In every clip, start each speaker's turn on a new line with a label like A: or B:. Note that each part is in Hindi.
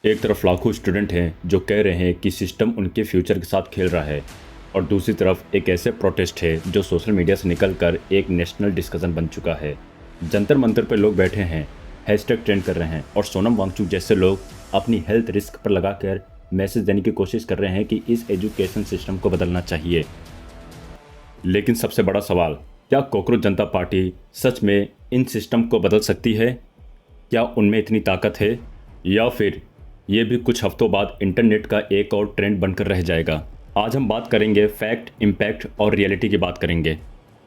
A: एक तरफ लाखों स्टूडेंट हैं जो कह रहे हैं कि सिस्टम उनके फ्यूचर के साथ खेल रहा है, और दूसरी तरफ एक ऐसे प्रोटेस्ट है जो सोशल मीडिया से निकलकर एक नेशनल डिस्कशन बन चुका है। जंतर मंतर पर लोग बैठे हैं, हैशटैग ट्रेंड कर रहे हैं, और सोनम वांगचुक जैसे लोग अपनी हेल्थ रिस्क पर लगाकर मैसेज देने की कोशिश कर रहे हैं कि इस एजुकेशन सिस्टम को बदलना चाहिए। लेकिन सबसे बड़ा सवाल, क्या कॉकरोच जनता पार्टी सच में इन सिस्टम को बदल सकती है? क्या उनमें इतनी ताकत है, या फिर ये भी कुछ हफ्तों बाद इंटरनेट का एक और ट्रेंड बनकर रह जाएगा? आज हम बात करेंगे फैक्ट, इम्पैक्ट और रियलिटी की बात करेंगे।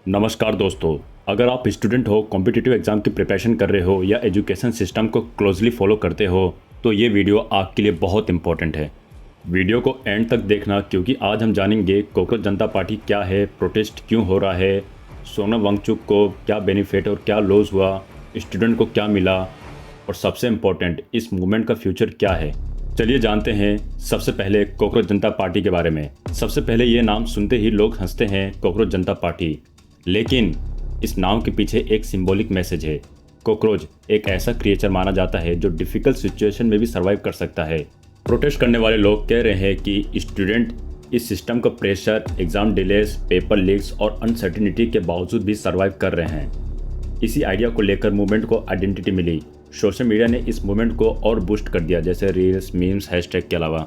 A: नमस्कार दोस्तों, अगर आप स्टूडेंट हो, कॉम्पिटिटिव एग्जाम की प्रिपरेशन कर रहे हो या एजुकेशन सिस्टम को क्लोजली फॉलो करते हो, तो ये वीडियो आपके लिए बहुत इंपॉर्टेंट है। वीडियो को एंड तक देखना, क्योंकि आज हम जानेंगे कॉकरोच जनता पार्टी क्या है, प्रोटेस्ट क्यों हो रहा है, सोनम वांगचुक को क्या बेनिफिट और क्या लॉस हुआ, स्टूडेंट को क्या मिला, और सबसे इम्पोर्टेंट इस मूवमेंट का फ्यूचर क्या है। चलिए जानते हैं सबसे पहले कॉकरोच जनता पार्टी के बारे में। सबसे पहले ये नाम सुनते ही लोग हंसते हैं, कॉकरोच जनता पार्टी, लेकिन इस नाम के पीछे एक सिंबॉलिक मैसेज है। कॉकरोच एक ऐसा क्रिएचर माना जाता है जो डिफ़िकल्ट सिचुएशन में भी सर्वाइव कर सकता है। प्रोटेस्ट करने वाले लोग कह रहे हैं कि स्टूडेंट इस सिस्टम का pressure, exam delays, paper leaks और अनसर्टिनिटी के बावजूद भी सर्वाइव कर रहे हैं। इसी आइडिया को लेकर मूवमेंट को आइडेंटिटी मिली। सोशल मीडिया ने इस मूवमेंट को और बूस्ट कर दिया, जैसे रील्स, मीम्स, हैशटैग के अलावा,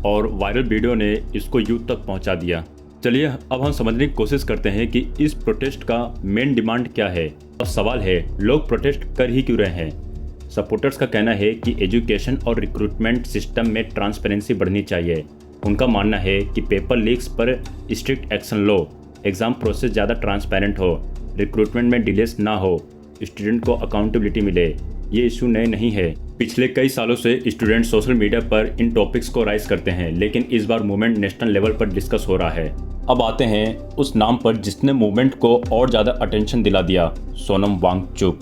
A: और वायरल वीडियो ने इसको यूथ तक पहुंचा दिया। चलिए अब हम समझने की कोशिश करते हैं कि इस प्रोटेस्ट का मेन डिमांड क्या है। अब सवाल है, लोग प्रोटेस्ट कर ही क्यों रहे हैं? सपोर्टर्स का कहना है कि एजुकेशन और रिक्रूटमेंट सिस्टम में ट्रांसपेरेंसी बढ़नी चाहिए। उनका मानना है कि पेपर लीक्स पर स्ट्रिक्ट एक्शन लो, एग्ज़ाम प्रोसेस ज़्यादा ट्रांसपेरेंट हो, रिक्रूटमेंट में डिलेस ना हो, स्टूडेंट को अकाउंटेबिलिटी मिले। ये इशू नए नहीं है, पिछले कई सालों से स्टूडेंट सोशल मीडिया पर इन टॉपिक्स को राइज करते हैं, लेकिन इस बार मूवमेंट नेशनल लेवल पर डिस्कस हो रहा है। अब आते हैं उस नाम पर जिसने मूवमेंट को और ज़्यादा अटेंशन दिला दिया, सोनम वांगचुक,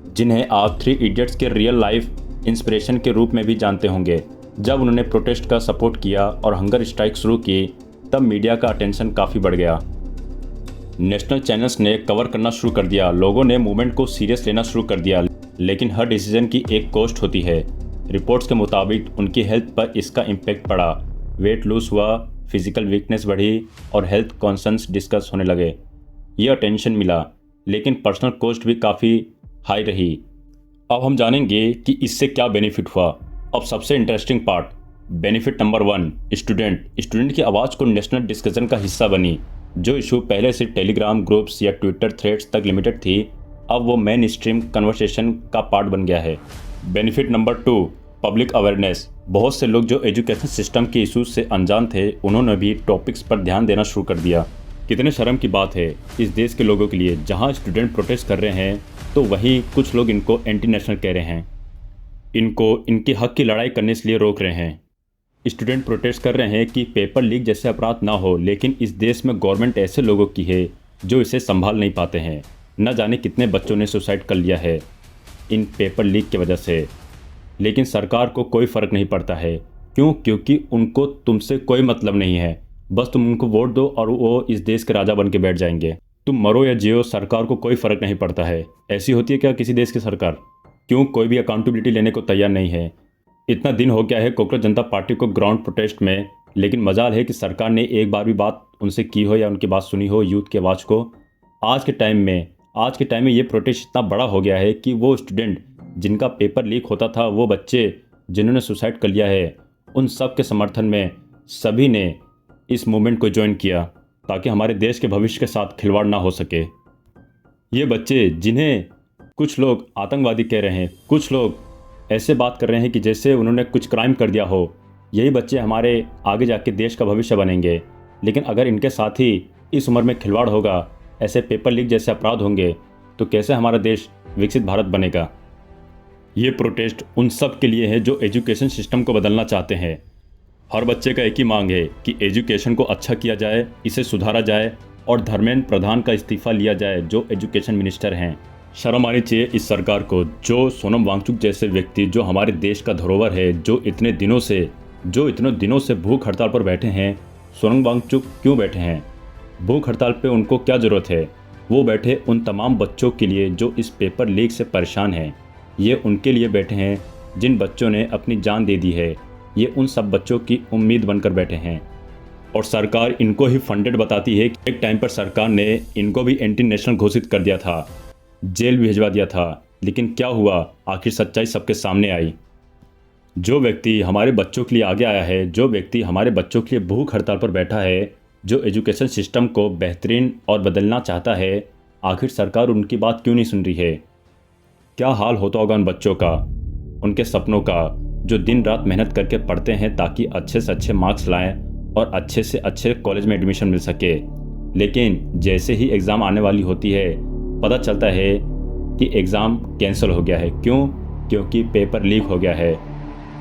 A: जिन्हें आप 3 इडियट्स के रियल लाइफ इंस्पिरेशन के रूप में भी जानते होंगे। जब उन्होंने प्रोटेस्ट का सपोर्ट किया और हंगर स्ट्राइक शुरू की, तब मीडिया का अटेंशन काफ़ी बढ़ गया। नेशनल चैनल्स ने कवर करना शुरू कर दिया, लोगों ने मूवमेंट को सीरियस लेना शुरू कर दिया। लेकिन हर डिसीजन की एक कॉस्ट होती है। रिपोर्ट्स के मुताबिक उनकी हेल्थ पर इसका इम्पैक्ट पड़ा, वेट लूज हुआ, फिजिकल वीकनेस बढ़ी और हेल्थ कॉन्सर्न्स डिस्कस होने लगे। ये अटेंशन मिला, लेकिन पर्सनल कॉस्ट भी काफ़ी हाई रही। अब हम जानेंगे कि इससे क्या बेनिफिट हुआ। अब सबसे interesting part, benefit number 1, student की आवाज़ को नेशनल डिस्कशन का हिस्सा बनी। जो इशू पहले सिर्फ टेलीग्राम ग्रुप्स या ट्विटर थ्रेड्स तक लिमिटेड थी, अब वो मेन स्ट्रीम कन्वर्सेशन का पार्ट बन गया है। Benefit number 2, public awareness. बहुत से लोग जो एजुकेशन सिस्टम के इशूज से अनजान थे, उन्होंने भी टॉपिक्स पर ध्यान देना शुरू कर दिया। कितने शर्म की बात है इस देश के लोगों के लिए, जहां स्टूडेंट प्रोटेस्ट कर रहे हैं तो वहीं कुछ लोग इनको एंटी नेशनल कह रहे हैं, इनको इनके हक की लड़ाई करने के लिए रोक रहे हैं। स्टूडेंट प्रोटेस्ट कर रहे हैं कि पेपर लीक जैसे अपराध ना हो, लेकिन इस देश में गवर्नमेंट ऐसे लोगों की है जो इसे संभाल नहीं पाते हैं। न जाने कितने बच्चों ने सुसाइड कर लिया है इन पेपर लीक की वजह से, लेकिन सरकार को कोई फ़र्क नहीं पड़ता है। क्यों? क्योंकि उनको तुमसे कोई मतलब नहीं है। बस तुम उनको वोट दो और वो इस देश के राजा बन के बैठ जाएंगे। तुम मरो या जियो, सरकार को कोई फ़र्क नहीं पड़ता है। ऐसी होती है क्या किसी देश की सरकार? क्यों? कोई भी अकाउंटेबिलिटी लेने को तैयार नहीं है। इतना दिन हो गया है कॉकरोच जनता पार्टी को ग्राउंड प्रोटेस्ट में, लेकिन मजाल है कि सरकार ने एक बार भी बात उनसे की हो या उनकी बात सुनी हो यूथ के आवाज़ को। आज के टाइम में ये प्रोटेस्ट इतना बड़ा हो गया है कि वो स्टूडेंट जिनका पेपर लीक होता था, वो बच्चे जिन्होंने सुसाइड कर लिया है, उन सब के समर्थन में सभी ने इस मूवमेंट को ज्वाइन किया, ताकि हमारे देश के भविष्य के साथ खिलवाड़ ना हो सके। ये बच्चे जिन्हें कुछ लोग आतंकवादी कह रहे हैं, कुछ लोग ऐसे बात कर रहे हैं कि जैसे उन्होंने कुछ क्राइम कर दिया हो, यही बच्चे हमारे आगे जाके देश का भविष्य बनेंगे। लेकिन अगर इनके साथ ही इस उम्र में खिलवाड़ होगा, ऐसे पेपर लीक जैसे अपराध होंगे, तो कैसे हमारा देश विकसित भारत बनेगा? ये प्रोटेस्ट उन सब के लिए है जो एजुकेशन सिस्टम को बदलना चाहते हैं। हर बच्चे का एक ही मांग है कि एजुकेशन को अच्छा किया जाए, इसे सुधारा जाए और धर्मेंद्र प्रधान का इस्तीफा लिया जाए, जो एजुकेशन मिनिस्टर हैं। शर्म आनी चाहिए इस सरकार को, जो सोनम वांगचुक जैसे व्यक्ति, जो हमारे देश का धरोहर है, जो इतने दिनों से भूख हड़ताल पर बैठे हैं। सोनम वांगचुक क्यों बैठे हैं भूख हड़ताल पे? उनको क्या ज़रूरत है? वो बैठे उन तमाम बच्चों के लिए जो इस पेपर लीक से परेशान हैं। ये उनके लिए बैठे हैं जिन बच्चों ने अपनी जान दे दी है, ये उन सब बच्चों की उम्मीद बनकर बैठे हैं और सरकार इनको ही फंडेड बताती है कि एक टाइम पर सरकार ने इनको भी एंटी नेशनल घोषित कर दिया था, जेल भी भिजवा दिया था। लेकिन क्या हुआ, आखिर सच्चाई सबके सामने आई। जो व्यक्ति हमारे बच्चों के लिए आगे आया है, जो व्यक्ति हमारे बच्चों के लिए भूख हड़ताल पर बैठा है, जो एजुकेशन सिस्टम को बेहतरीन और बदलना चाहता है, आखिर सरकार उनकी बात क्यों नहीं सुन रही है। क्या हाल होता होगा उन बच्चों का, उनके सपनों का, जो दिन रात मेहनत करके पढ़ते हैं ताकि अच्छे से अच्छे मार्क्स लाएं और अच्छे से अच्छे कॉलेज में एडमिशन मिल सके। लेकिन जैसे ही एग्ज़ाम आने वाली होती है, पता चलता है कि एग्ज़ाम कैंसिल हो गया है। क्यों? क्योंकि पेपर लीक हो गया है।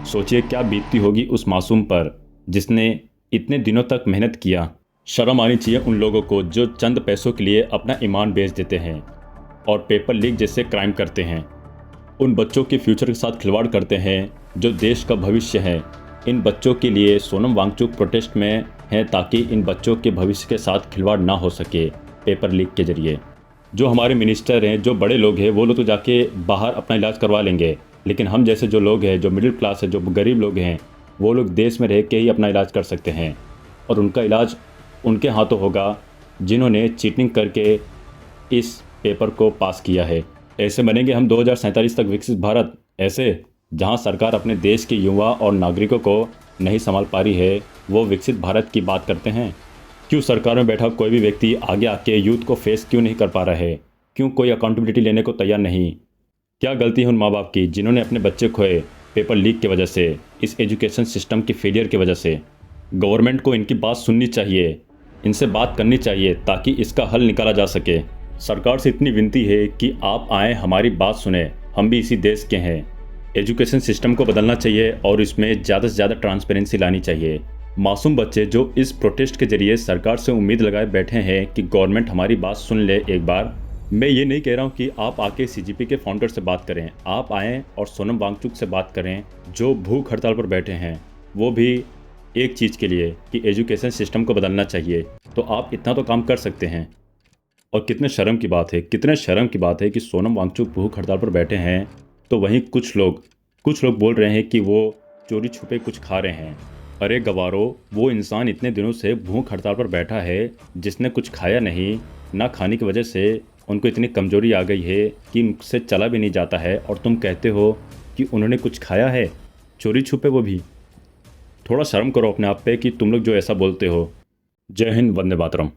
A: सोचिए क्या बीतती होगी उस मासूम पर जिसने इतने दिनों तक मेहनत किया। शर्म आनी चाहिए उन लोगों को जो चंद पैसों के लिए अपना ईमान बेच देते हैं और पेपर लीक जैसे क्राइम करते हैं। उन बच्चों के फ्यूचर के साथ खिलवाड़ करते हैं जो देश का भविष्य है। इन बच्चों के लिए सोनम वांगचुक प्रोटेस्ट में है ताकि इन बच्चों के भविष्य के साथ खिलवाड़ ना हो सके पेपर लीक के जरिए। जो हमारे मिनिस्टर हैं, जो बड़े लोग हैं, वो लोग तो जाके बाहर अपना इलाज करवा लेंगे, लेकिन हम जैसे जो लोग हैं, जो मिडिल क्लास है, जो गरीब लोग हैं, वो लोग देश में रह के ही अपना इलाज कर सकते हैं और उनका इलाज उनके हाथों होगा जिन्होंने चीटिंग करके इस पेपर को पास किया है। ऐसे बनेंगे हम 2047 तक विकसित भारत, ऐसे जहां सरकार अपने देश के युवा और नागरिकों को नहीं संभाल पा रही है, वो विकसित भारत की बात करते हैं। क्यों सरकार में बैठा कोई भी व्यक्ति आगे आके यूथ को फेस क्यों नहीं कर पा रहा है? क्यों कोई अकाउंटेबिलिटी लेने को तैयार नहीं? क्या गलती है उन माँ बाप की जिन्होंने अपने बच्चे खोए पेपर लीक की वजह से, इस एजुकेशन सिस्टम की फेलियर की वजह से? गवर्नमेंट को इनकी बात सुननी चाहिए, इनसे बात करनी चाहिए ताकि इसका हल निकाला जा सके। सरकार से इतनी विनती है कि आप आएँ, हमारी बात सुने, हम भी इसी देश के हैं। एजुकेशन सिस्टम को बदलना चाहिए और इसमें ज़्यादा से ज़्यादा ट्रांसपेरेंसी लानी चाहिए। मासूम बच्चे जो इस प्रोटेस्ट के जरिए सरकार से उम्मीद लगाए बैठे हैं कि गवर्नमेंट हमारी बात सुन ले एक बार। मैं ये नहीं कह रहा हूँ कि आप आके सीजीपी के फाउंडर से बात करें, आप आएँ और सोनम वांगचुक से बात करें जो भूख हड़ताल पर बैठे हैं, वो भी एक चीज़ के लिए कि एजुकेशन सिस्टम को बदलना चाहिए। तो आप इतना तो काम कर सकते हैं। और कितने शर्म की बात है, कितने शर्म की बात है कि सोनम वांगचुक भूख हड़ताल पर बैठे हैं तो वहीं कुछ लोग बोल रहे हैं कि वो चोरी छुपे कुछ खा रहे हैं। अरे गवारो, वो इंसान इतने दिनों से भूख हड़ताल पर बैठा है जिसने कुछ खाया नहीं, ना खाने की वजह से उनको इतनी कमजोरी आ गई है कि उनसे चला भी नहीं जाता है, और तुम कहते हो कि उन्होंने कुछ खाया है, चोरी छुपे वो भी। थोड़ा शर्म करो अपने आप पे कि तुम लोग जो ऐसा बोलते हो। जय हिंद, वंदे मातरम।